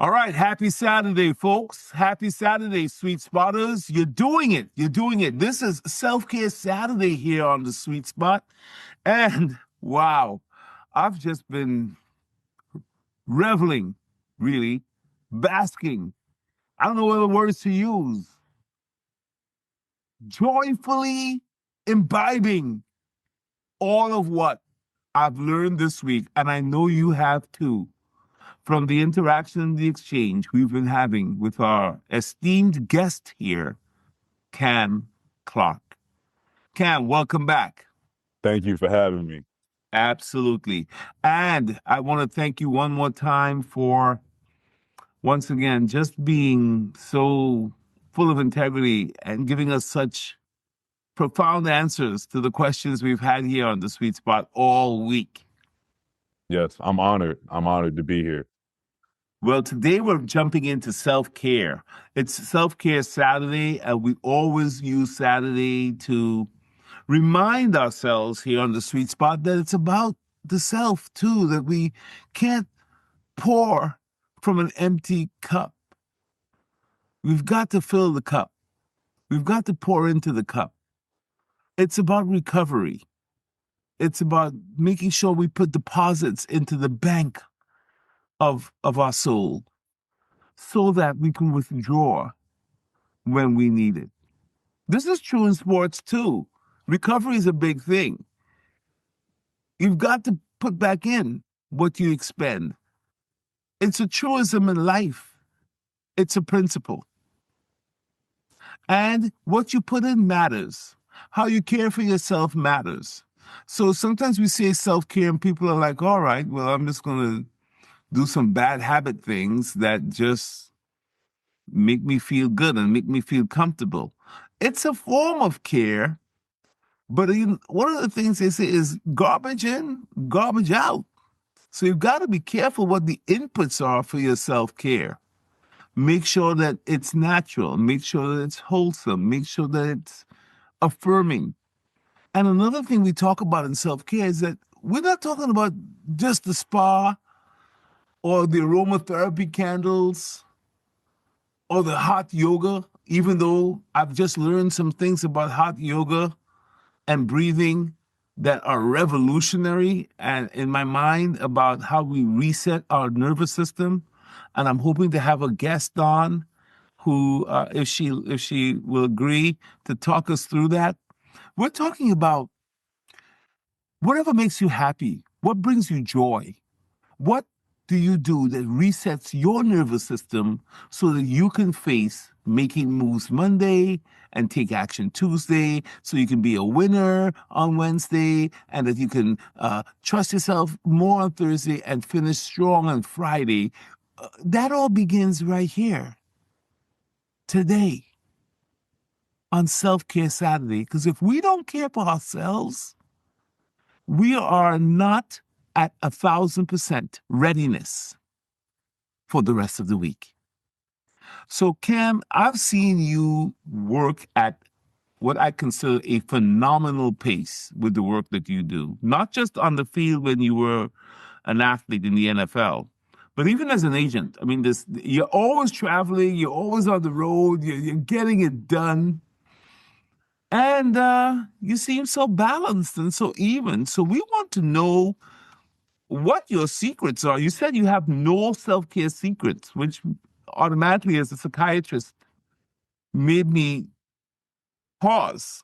All right. Happy Saturday, folks. Happy Saturday, Sweet Spotters. You're doing it. You're doing it. This is Self-Care Saturday here on the Sweet Spot. And wow, I've just been reveling, really, basking. I don't know what other words to use. Joyfully imbibing all of what I've learned this week. And I know you have too. From the interaction and the exchange we've been having with our esteemed guest here, Cam Clark. Cam, welcome back. Thank you for having me. Absolutely. And I want to thank you one more time for, once again, just being so full of integrity and giving us such profound answers to the questions we've had here on the Sweet Spot all week. Yes, I'm honored. I'm honored to be here. Well, today we're jumping into self-care. It's Self-Care Saturday, and we always use Saturday to remind ourselves here on the Sweet Spot that it's about the self, too, that we can't pour from an empty cup. We've got to fill the cup. We've got to pour into the cup. It's about recovery. It's about making sure we put deposits into the bank of our soul so that we can withdraw when we need it. This is true in sports too. Recovery is a big thing. You've got to put back in what you expend. It's a truism in life. It's a principle. And what you put in matters. How you care for yourself matters. So sometimes we say self-care and people are like, all right, well, I'm just going to do some bad habit things that just make me feel good and make me feel comfortable. It's a form of care, but one of the things they say is garbage in, garbage out. So you've got to be careful what the inputs are for your self-care. Make sure that it's natural. Make sure that it's wholesome. Make sure that it's affirming. And another thing we talk about in self-care is that we're not talking about just the spa or the aromatherapy candles or the hot yoga, even though I've just learned some things about hot yoga and breathing that are revolutionary and in my mind about how we reset our nervous system. And I'm hoping to have a guest on who, if she will agree to talk us through that. We're talking about whatever makes you happy, what brings you joy, what do you do that resets your nervous system so that you can face making moves Monday and take action Tuesday, so you can be a winner on Wednesday, and that you can trust yourself more on Thursday and finish strong on Friday. That all begins right here, today, on Self-Care Saturday. Because if we don't care for ourselves, we are not at 1,000% readiness for the rest of the week. So, Cam, I've seen you work at what I consider a phenomenal pace with the work that you do, not just on the field when you were an athlete in the NFL, but even as an agent. I mean, you're always traveling, you're always on the road, you're getting it done. And you seem so balanced and so even. So we want to know what your secrets are. You said you have no self-care secrets, which automatically, as a psychiatrist, made me pause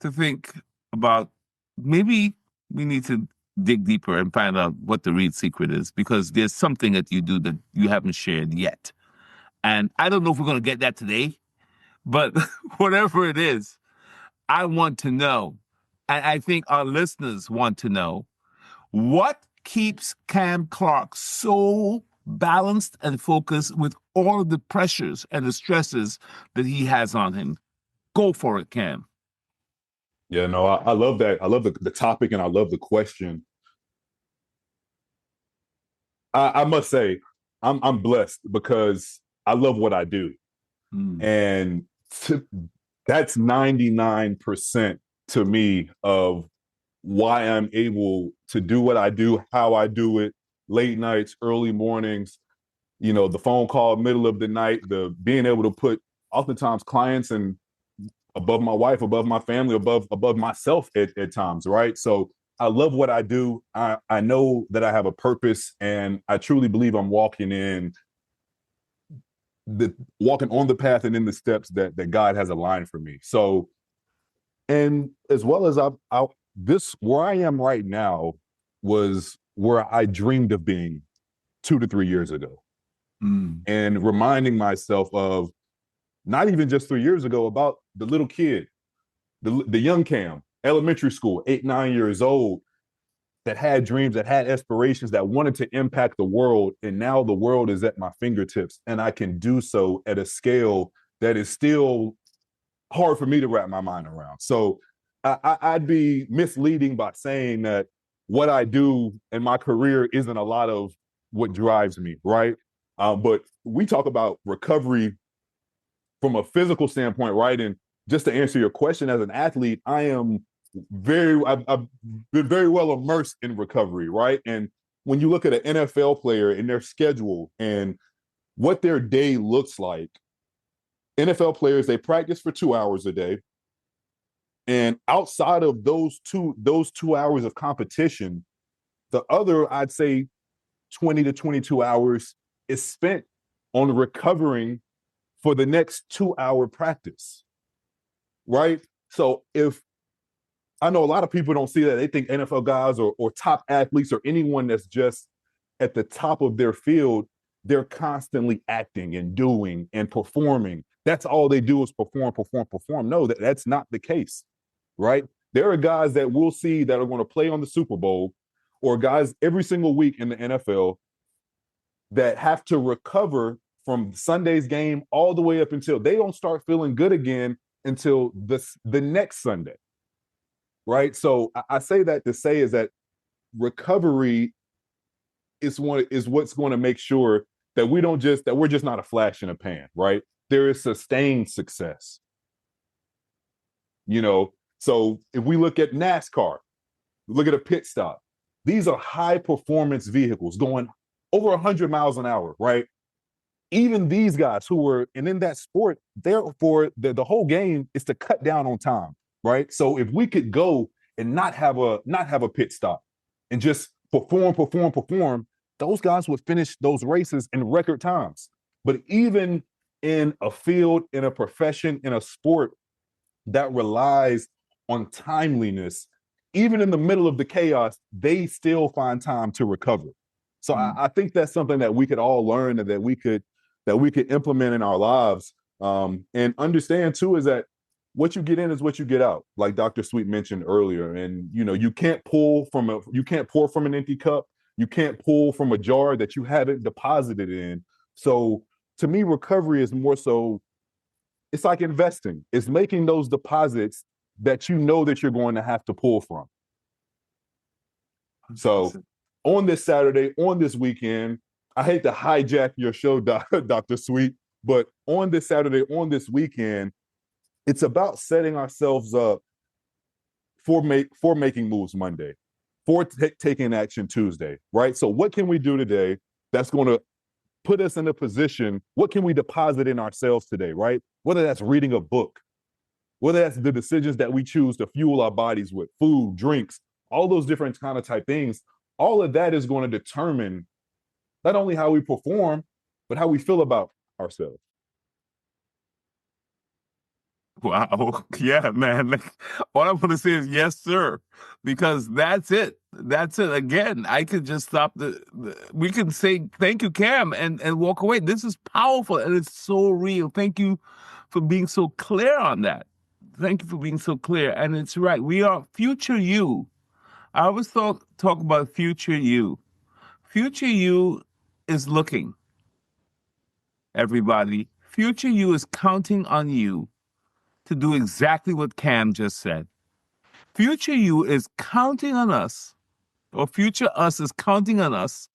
to think about maybe we need to dig deeper and find out what the real secret is, because there's something that you do that you haven't shared yet. And I don't know if we're going to get that today, but whatever it is, I want to know, and I think our listeners want to know, what keeps Cam Clark so balanced and focused with all of the pressures and the stresses that he has on him? Go for it, Cam. Yeah, no, I love that. I love the topic and I love the question. I must say, I'm blessed because I love what I do. And that's 99% to me of why I'm able to do what I do, how I do it, late nights, early mornings. the phone call middle of the night, the being able to put oftentimes clients and above my wife, above my family, above myself at times, right? So I love what I do. I know that I have a purpose, and I truly believe I'm walking on the path and in the steps that God has aligned for me. So, and as well as this where I am right now was where I dreamed of being 2 to 3 years ago, and reminding myself of not even just 3 years ago about the little kid, the young Cam, elementary school, 8, 9 years old, that had dreams, that had aspirations, that wanted to impact the world. And now the world is at my fingertips, and I can do so at a scale that is still hard for me to wrap my mind around. So I'd be misleading by saying that what I do in my career isn't a lot of what drives me, right? But we talk about recovery from a physical standpoint, right? And just to answer your question, as an athlete, I've been very well immersed in recovery, right? And when you look at an NFL player and their schedule and what their day looks like, NFL players, they practice for 2 hours a day. And outside of those 2 hours of competition, the other, I'd say 20 to 22 hours is spent on recovering for the next 2 hour practice, right? So if I know a lot of people don't see that, they think NFL guys or top athletes or anyone that's just at the top of their field, they're constantly acting and doing and performing. That's all they do is perform, perform, perform. No, that's not the case, right? There are guys that we'll see that are going to play on the Super Bowl, or guys every single week in the NFL that have to recover from Sunday's game all the way up until they don't start feeling good again until the next Sunday, right? So I say that to say is that recovery is what's going to make sure that we're just not a flash in a pan, right? There is sustained success. So if we look at NASCAR, look at a pit stop. These are high performance vehicles going over 100 miles an hour, right? Even these guys and in that sport, therefore the whole game is to cut down on time, right? So if we could go and not have a pit stop and just perform, those guys would finish those races in record times. But even in a field, in a profession, in a sport that relies on timeliness, even in the middle of the chaos, they still find time to recover. So I think that's something that we could all learn and that we could implement in our lives, and understand too is that what you get in is what you get out, like Dr. Sweet mentioned earlier. And you can't pour from an empty cup. You can't pull from a jar that you haven't deposited in. So to me, recovery is more so, it's like investing. It's making those deposits that you know that you're going to have to pull from. So on this Saturday, on this weekend, I hate to hijack your show, Dr. Sweet, but on this Saturday, on this weekend, it's about setting ourselves up for making moves Monday, for taking action Tuesday, right? So what can we do today that's going to put us in a position? What can we deposit in ourselves today, right? Whether that's reading a book, whether that's the decisions that we choose to fuel our bodies with, food, drinks, all those different kind of type things, all of that is going to determine not only how we perform, but how we feel about ourselves. Wow. Yeah, man. Like, all I want to say is yes, sir, because that's it. That's it. Again, I could just stop we can say thank you, Cam, and walk away. This is powerful and it's so real. Thank you for being so clear on that. Thank you for being so clear. And it's right. We are future you. I always talk about future you. Future you is looking, everybody. Future you is counting on you to do exactly what Cam just said. Future you is counting on us, or future us is counting on us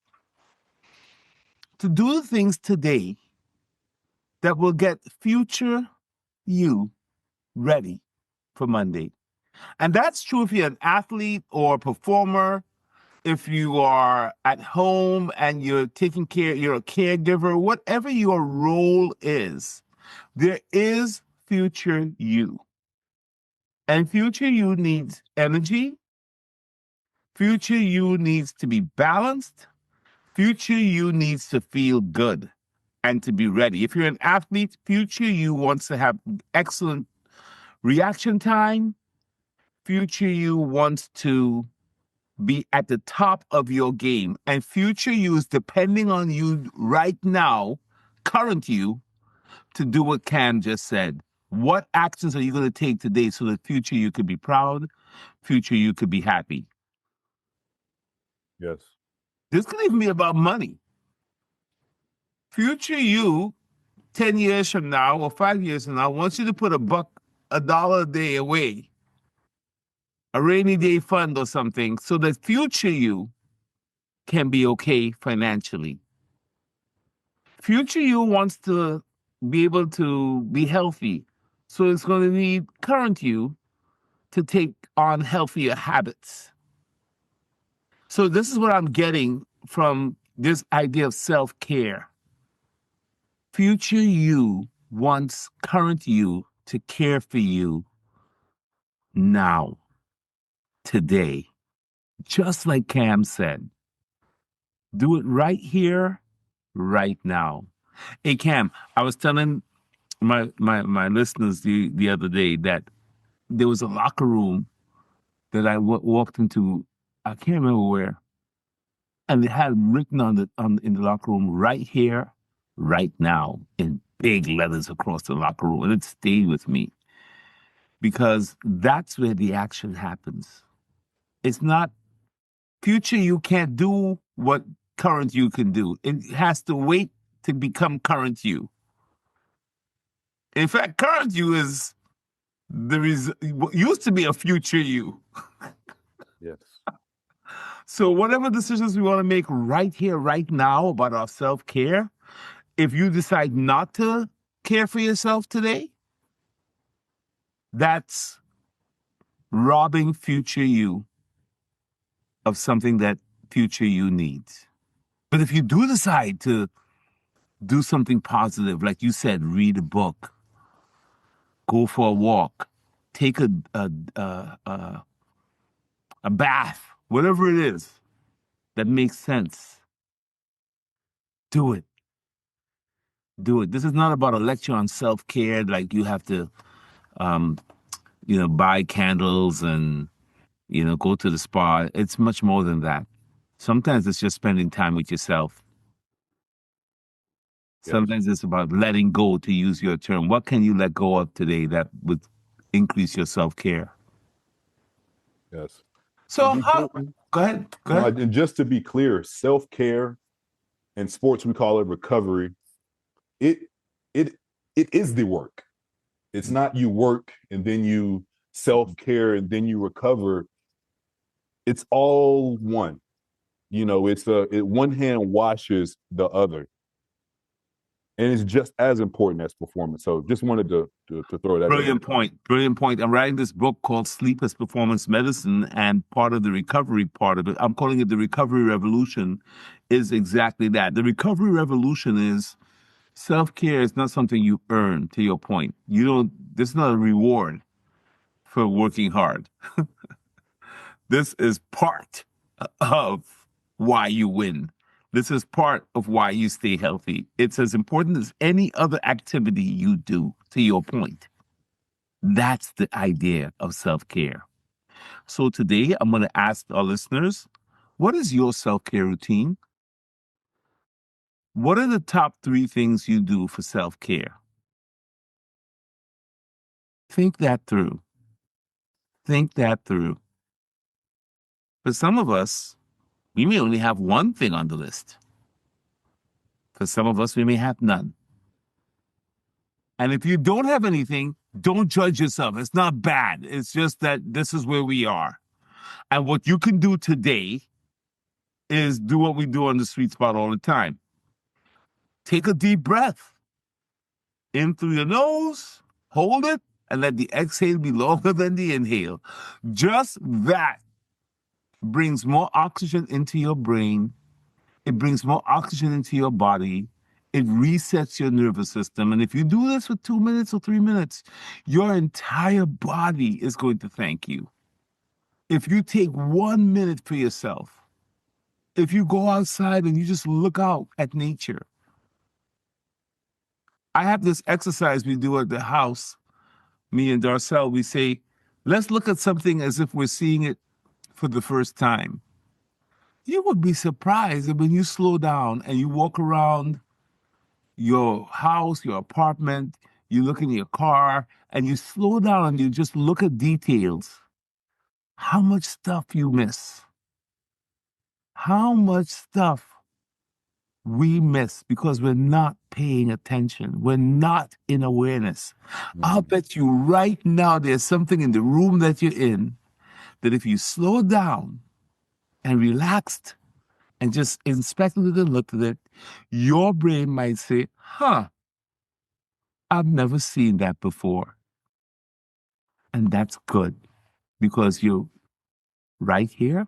to do the things today that will get future you ready for Monday. And that's true if you're an athlete or a performer. if you are at home and you're taking care, you're a caregiver, whatever your role is, there is future you. And future you needs energy. Future you needs to be balanced. Future you needs to feel good and to be ready. If you're an athlete, future you wants to have excellent reaction time. Future you wants to be at the top of your game. And future you is depending on you right now, current you, to do what Cam just said. What actions are you going to take today so that future you could be proud, future you could be happy? Yes. This could even be about money. Future you, 10 years from now or 5 years from now, wants you to put a dollar a day away, a rainy day fund or something, so that future you can be okay financially. Future you wants to be able to be healthy. So it's going to need current you to take on healthier habits. So this is what I'm getting from this idea of self-care. Future you wants current you to care for you now, today. Just like Cam said, do it right here, right now. Hey, Cam, I was telling my listeners the other day that there was a locker room that I walked into. I can't remember where, and it had written in the locker room, right here, right now, in big letters across the locker room, and it stayed with me because that's where the action happens. It's not future you can't do what current you can do. It has to wait to become current you. In fact, current you is what used to be a future you. Yes. So whatever decisions we want to make right here, right now about our self-care, if you decide not to care for yourself today, that's robbing future you of something that future you needs. But if you do decide to do something positive, like you said, read a book, go for a walk, take a bath, whatever it is that makes sense, do it. Do it. This is not about a lecture on self-care, like you have to, um, buy candles and, go to the spa. It's much more than that. Sometimes it's just spending time with yourself. Yes. Sometimes it's about letting go, to use your term. What can you let go of today that would increase your self-care? Yes. And So, go ahead. Go no, ahead. and just to be clear, self-care in sports, we call it recovery. It it it is the work. It's not you work and then you self-care and then you recover. It's all one. It's one hand washes the other. And it's just as important as performance. So just wanted to throw that in. Brilliant point. Brilliant point. I'm writing this book called Sleep as Performance Medicine, and part of the recovery part of it, I'm calling it the recovery revolution, is exactly that. The recovery revolution is self-care is not something you earn, to your point. This is not a reward for working hard. This is part of why you win. This is part of why you stay healthy. It's as important as any other activity you do, to your point. That's the idea of self-care. So today I'm going to ask our listeners, what is your self-care routine? What are the top 3 things you do for self-care? Think that through. Think that through. For some of us, we may only have one thing on the list. For some of us, we may have none. And if you don't have anything, don't judge yourself. It's not bad. It's just that this is where we are. And what you can do today is do what we do on the sweet spot all the time. Take a deep breath in through your nose, hold it, and let the exhale be longer than the inhale. Just that brings more oxygen into your brain. It brings more oxygen into your body. It resets your nervous system. And if you do this for 2 minutes or 3 minutes, your entire body is going to thank you. If you take 1 minute for yourself, if you go outside and you just look out at nature. I have this exercise we do at the house, me and Darcel. We say, let's look at something as if we're seeing it for the first time. You would be surprised that when you slow down and you walk around your house, your apartment, you look in your car, and you slow down and you just look at details, how much stuff you miss. How much stuff we miss because we're not paying attention. We're not in awareness. I'll bet you right now there's something in the room that you're in that if you slow down and relaxed and just inspected it and looked at it, your brain might say, huh, I've never seen that before. And that's good because you're right here,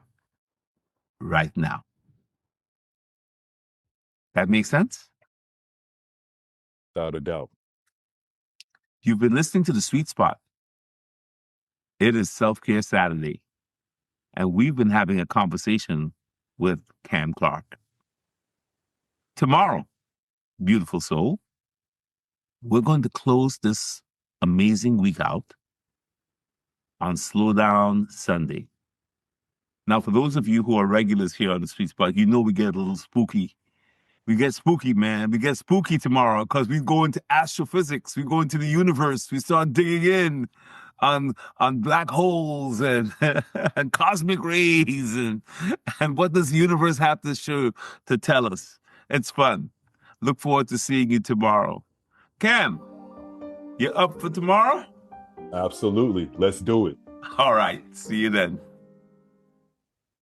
right now. That makes sense? Without a doubt. You've been listening to The Sweet Spot. It is Self-Care Saturday, and we've been having a conversation with Cam Clark. Tomorrow, beautiful soul, we're going to close this amazing week out on Slow Down Sunday. Now, for those of you who are regulars here on The Sweet Spot, you know we get a little spooky. We get spooky, man. We get spooky tomorrow because we go into astrophysics. We go into the universe. We start digging in on black holes and and cosmic rays and what does the universe have to show to tell us. It's fun. Look forward to seeing you tomorrow. Cam, you up for tomorrow? Absolutely. Let's do it. All right. See you then.